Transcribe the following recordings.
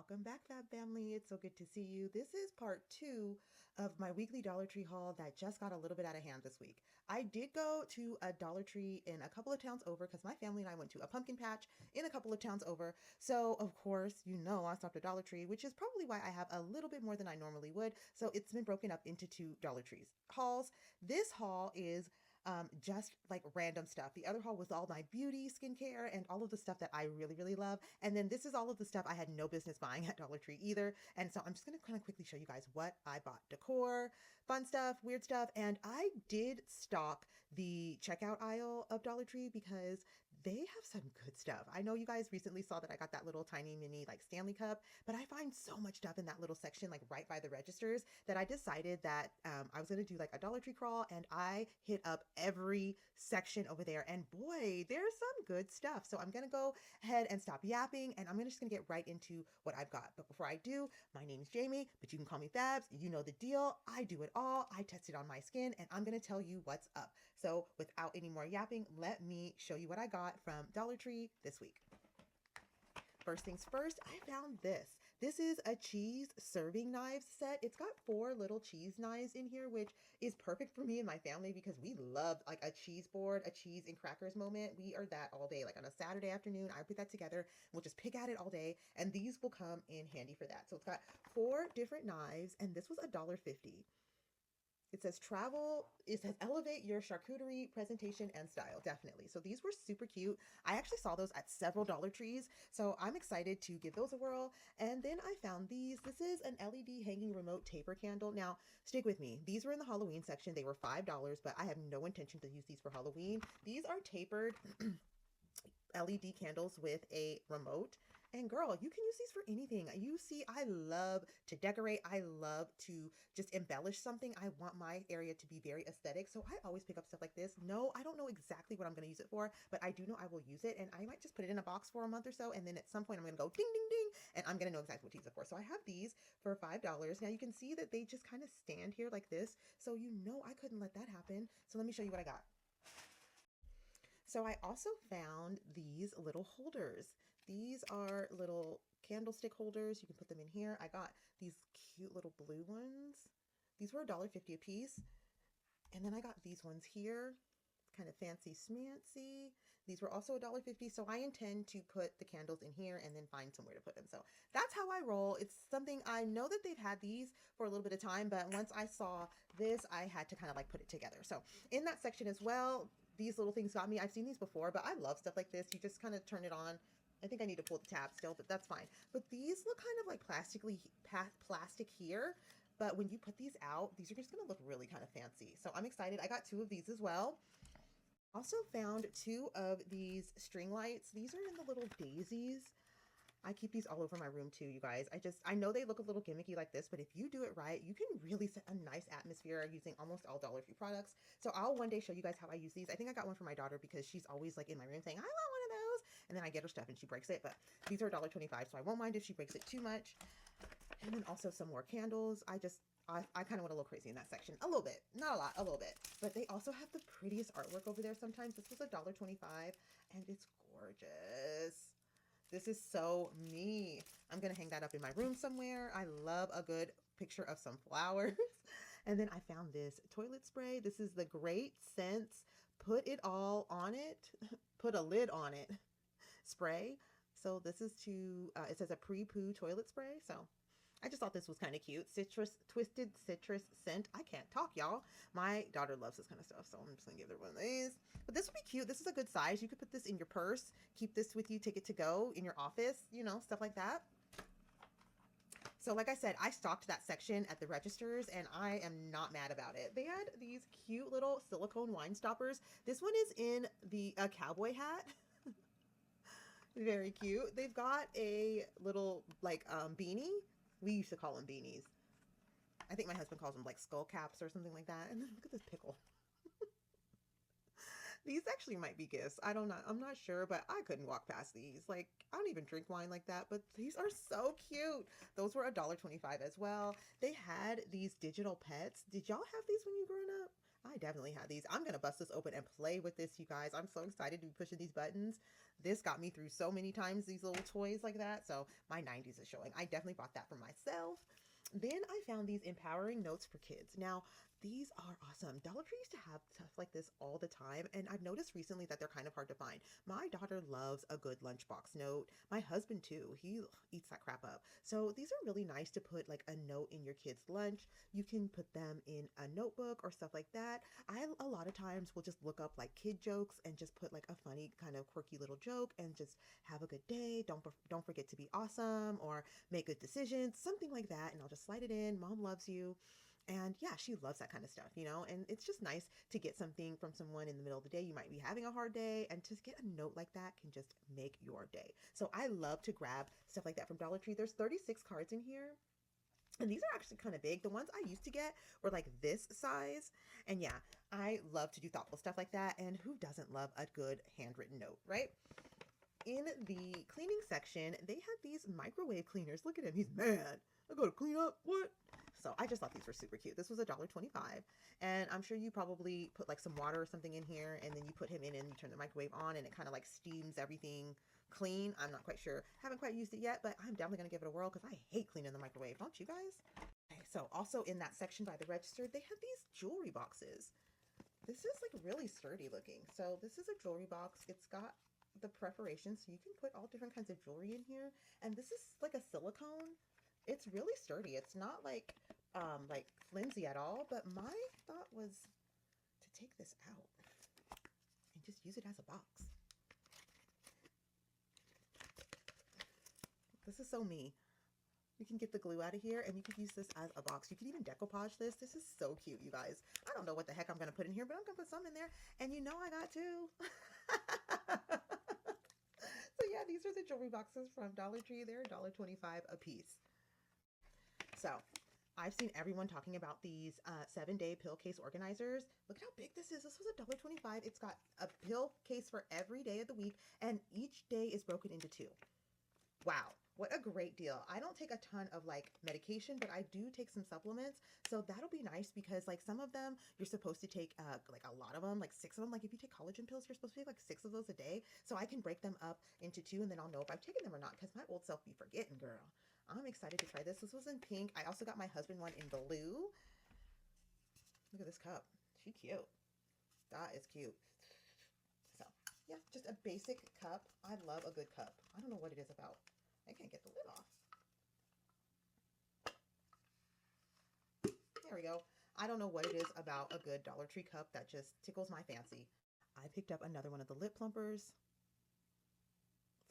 Welcome back, Fab Family. It's so good to see you. This is part two of my weekly Dollar Tree haul that just got a little bit out of hand this week. I did go to a Dollar Tree in a couple of towns over because my family and I went to a pumpkin patch in a couple of towns over. So, of course, I stopped at Dollar Tree, which is probably why I have a little bit more than I normally would. So, it's been broken up into two Dollar Trees hauls. This haul is just like random stuff. The other haul was all my beauty, skincare, and all of the stuff that I really, really love. And then this is all of the stuff I had no business buying at Dollar Tree either. And so I'm just going to kind of quickly show you guys what I bought. Decor, fun stuff, weird stuff. And I did stock the checkout aisle of Dollar Tree because they have some good stuff. I know you guys recently saw that I got that little tiny mini like Stanley cup, but I find so much stuff in that little section, like right by the registers, that I decided that I was going to do like a Dollar Tree crawl, and I hit up every section over there. And boy, there's some good stuff. So I'm going to go ahead and stop yapping, and I'm just going to get right into what I've got. But before I do, my name is Jamie, but you can call me Fabs. You know the deal. I do it all. I test it on my skin, and I'm going to tell you what's up. So without any more yapping, let me show you what I got from Dollar Tree this week. First things first, I found this. This is a cheese serving knives set. It's got 4 little cheese knives in here, which is perfect for me and my family because we love like a cheese board, a cheese and crackers moment. We are that all day. Like on a Saturday afternoon, I put that together. We'll just pick at it all day, and these will come in handy for that. So it's got 4 different knives, and this was $1.50. It says travel, it says elevate your charcuterie presentation and style. Definitely. So these were super cute. I actually saw those at several Dollar Trees. So I'm excited to give those a whirl. And then I found these. This is an LED hanging remote taper candle. Now, stick with me. These were in the Halloween section. They were $5, but I have no intention to use these for Halloween. These are tapered LED candles with a remote. And girl, you can use these for anything. You see, I love to decorate. I love to just embellish something. I want my area to be very aesthetic. So I always pick up stuff like this. No, I don't know exactly what I'm going to use it for, but I do know I will use it. And I might just put it in a box for a month or so. And then at some point I'm going to go ding, ding, ding. And I'm going to know exactly what to use it for. So I have these for $5. Now you can see that they just kind of stand here like this. So I couldn't let that happen. So let me show you what I got. So I also found these little holders. These are little candlestick holders. You can put them in here. I got these cute little blue ones. These were $1.50 a piece. And then I got these ones here, kind of fancy smancy. These were also $1.50. So I intend to put the candles in here and then find somewhere to put them. So that's how I roll. It's something I know that they've had these for a little bit of time, but once I saw this, I had to kind of like put it together. So in that section as well, these little things got me. I've seen these before, but I love stuff like this. You just kind of turn it on. I think I need to pull the tab still, but that's fine. But these look kind of like plastic here. But when you put these out, these are just going to look really kind of fancy. So I'm excited. I got 2 of these as well. Also found 2 of these string lights. These are in the little daisies. I keep these all over my room too, you guys. I know they look a little gimmicky like this, but if you do it right, you can really set a nice atmosphere using almost all Dollar Tree products. So I'll one day show you guys how I use these. I think I got one for my daughter because she's always like in my room saying, I want one of those. And then I get her stuff and she breaks it, but these are $1.25, so I won't mind if she breaks it too much. And then also some more candles. I kind of went a little crazy in that section. A little bit. Not a lot, a little bit. But they also have the prettiest artwork over there sometimes. This was $1.25 and it's gorgeous. This is so me. I'm going to hang that up in my room somewhere. I love a good picture of some flowers. And then I found this toilet spray. This is the Great Scents Put It All On It, Put a Lid On It spray. So this is it says a pre-poo toilet spray. So I just thought this was kind of cute. Twisted citrus scent. I can't talk, y'all. My daughter loves this kind of stuff, so I'm just gonna give her one of these. But this would be cute. This is a good size. You could put this in your purse, keep this with you, take it to go in your office, stuff like that. So like I said, I stocked that section at the registers and I am not mad about it. They had these cute little silicone wine stoppers. This one is in the cowboy hat. Very cute. They've got a little like beanie. We used to call them beanies. I think my husband calls them like skull caps or something like that. And then look at this pickle. These actually might be gifts. I'm not sure, but I couldn't walk past these. Like, I don't even drink wine like that, but these are so cute. Those were $1.25 as well. They had these digital pets. Did y'all have these when you grew up? I definitely had these. I'm gonna bust this open and play with this, you guys. I'm so excited to be pushing these buttons. This got me through so many times, these little toys like that. So my 90s is showing. I definitely bought that for myself. Then I found these empowering notes for kids. Now, these are awesome. Dollar Tree used to have stuff like this all the time, and I've noticed recently that they're kind of hard to find. My daughter loves a good lunchbox note. My husband, too, he eats that crap up. So these are really nice to put like a note in your kid's lunch. You can put them in a notebook or stuff like that. I a lot of times will just look up like kid jokes and just put like a funny kind of quirky little joke and just have a good day. Don't forget to be awesome, or make good decisions, something like that. And I'll just slide it in. Mom loves you. And yeah, she loves that kind of stuff, you know? And it's just nice to get something from someone in the middle of the day. You might be having a hard day, and to get a note like that can just make your day. So I love to grab stuff like that from Dollar Tree. There's 36 cards in here. And these are actually kind of big. The ones I used to get were like this size. And yeah, I love to do thoughtful stuff like that. And who doesn't love a good handwritten note, right? In the cleaning section, they had these microwave cleaners. Look at him. He's mad. I gotta clean up. What? So I just thought these were super cute. This was $1.25. And I'm sure you probably put like some water or something in here, and then you put him in and you turn the microwave on, and it kind of like steams everything clean. I'm not quite sure. Haven't quite used it yet, but I'm definitely going to give it a whirl because I hate cleaning the microwave. Don't you guys? Okay, so also in that section by the register, they had these jewelry boxes. This is like really sturdy looking. So this is a jewelry box. It's got the preparation, so you can put all different kinds of jewelry in here. And this is like a silicone. It's really sturdy. It's not like flimsy at all, but my thought was to take this out and just use it as a box. This is so me. You can get the glue out of here, and you could use this as a box. You can even decoupage this. This is so cute, you guys. I don't know what the heck I'm going to put in here, but I'm going to put some in there. And you know I got two. So yeah, these are the jewelry boxes from Dollar Tree. They're $1.25 a piece. So I've seen everyone talking about these 7-day pill case organizers. Look at how big this is. This was $1.25. It's got a pill case for every day of the week, and each day is broken into 2. Wow, what a great deal. I don't take a ton of like medication, but I do take some supplements. So that'll be nice because like some of them you're supposed to take like a lot of them, like 6 of them. Like if you take collagen pills, you're supposed to take like 6 of those a day. So I can break them up into 2, and then I'll know if I've taken them or not, because my old self be forgetting, girl. I'm excited to try this. This was in pink. I also got my husband one in blue. Look at this cup. She cute. That is cute. So yeah, just a basic cup. I love a good cup. I don't know what it is about. I can't get the lid off. There we go. I don't know what it is about a good Dollar Tree cup that just tickles my fancy. I picked up another one of the lip plumpers.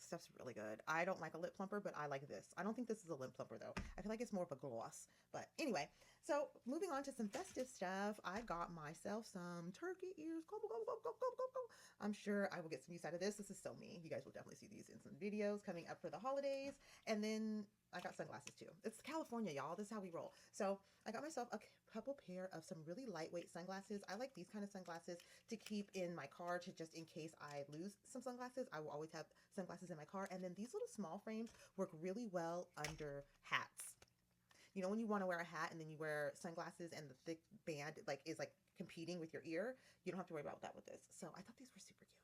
Stuff's really good. I don't like a lip plumper, but I like this. I don't think this is a lip plumper though. I feel like it's more of a gloss. But anyway, so moving on to some festive stuff, I got myself some turkey ears. Go, go, go, go, go, go, go. I'm sure I will get some use out of this. This is so me. You guys will definitely see these in some videos coming up for the holidays. And then I got sunglasses too. It's California, y'all. This is how we roll. So I got myself a couple pair of some really lightweight sunglasses. I like these kind of sunglasses to keep in my car, to just in case I lose some sunglasses. I will always have sunglasses in my car. And then these little small frames work really well under hats. You know, when you want to wear a hat and then you wear sunglasses and the thick band like is like competing with your ear, you don't have to worry about that with this. So I thought these were super cute.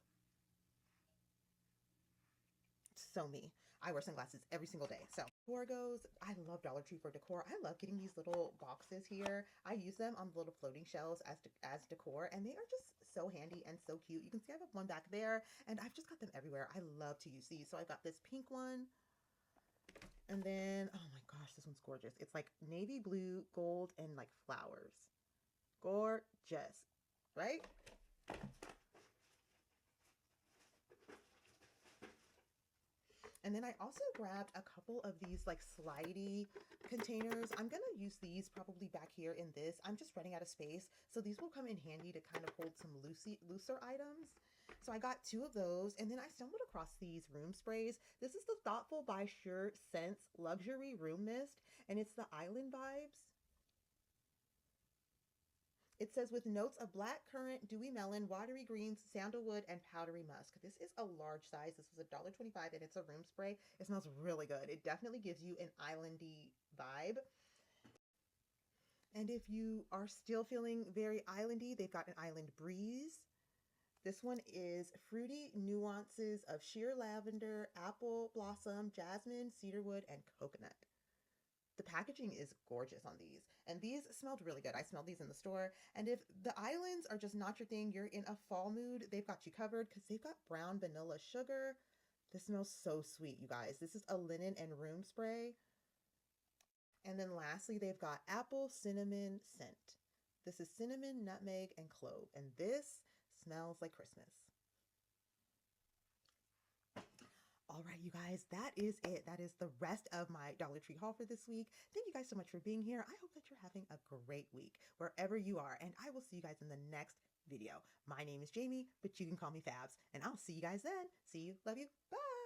So me. I wear sunglasses every single day. So decor goes, I love Dollar Tree for decor. I love getting these little boxes here. I use them on the little floating shelves as decor, and they are just so handy and so cute. You can see I have one back there, and I've just got them everywhere. I love to use these. So I've got this pink one. And then, oh my gosh, this one's gorgeous. It's like navy blue, gold, and like flowers. Gorgeous, right? And then I also grabbed a couple of these like slidey containers. I'm going to use these probably back here in this. I'm just running out of space. So these will come in handy to kind of hold some looser items. So I got 2 of those, and then I stumbled across these room sprays. This is the Thoughtful by Sure Scents Luxury Room Mist, and it's the Island Vibes. It says with notes of black currant, dewy melon, watery greens, sandalwood, and powdery musk. This is a large size. This was $1.25, and it's a room spray. It smells really good. It definitely gives you an islandy vibe. And if you are still feeling very islandy, they've got an island breeze. This one is fruity nuances of sheer lavender, apple blossom, jasmine, cedarwood, and coconut. The packaging is gorgeous on these, and these smelled really good. I smelled these in the store. And if the islands are just not your thing, you're in a fall mood, they've got you covered because they've got brown vanilla sugar. This smells so sweet, you guys. This is a linen and room spray. And then lastly, they've got apple cinnamon scent. This is cinnamon, nutmeg, and clove, and this smells like Christmas. All right, you guys, that is it. That is the rest of my Dollar Tree haul for this week. Thank you guys so much for being here. I hope that you're having a great week wherever you are, and I will see you guys in the next video. My name is Jamie, but you can call me Fabs, and I'll see you guys then. See you. Love you. Bye.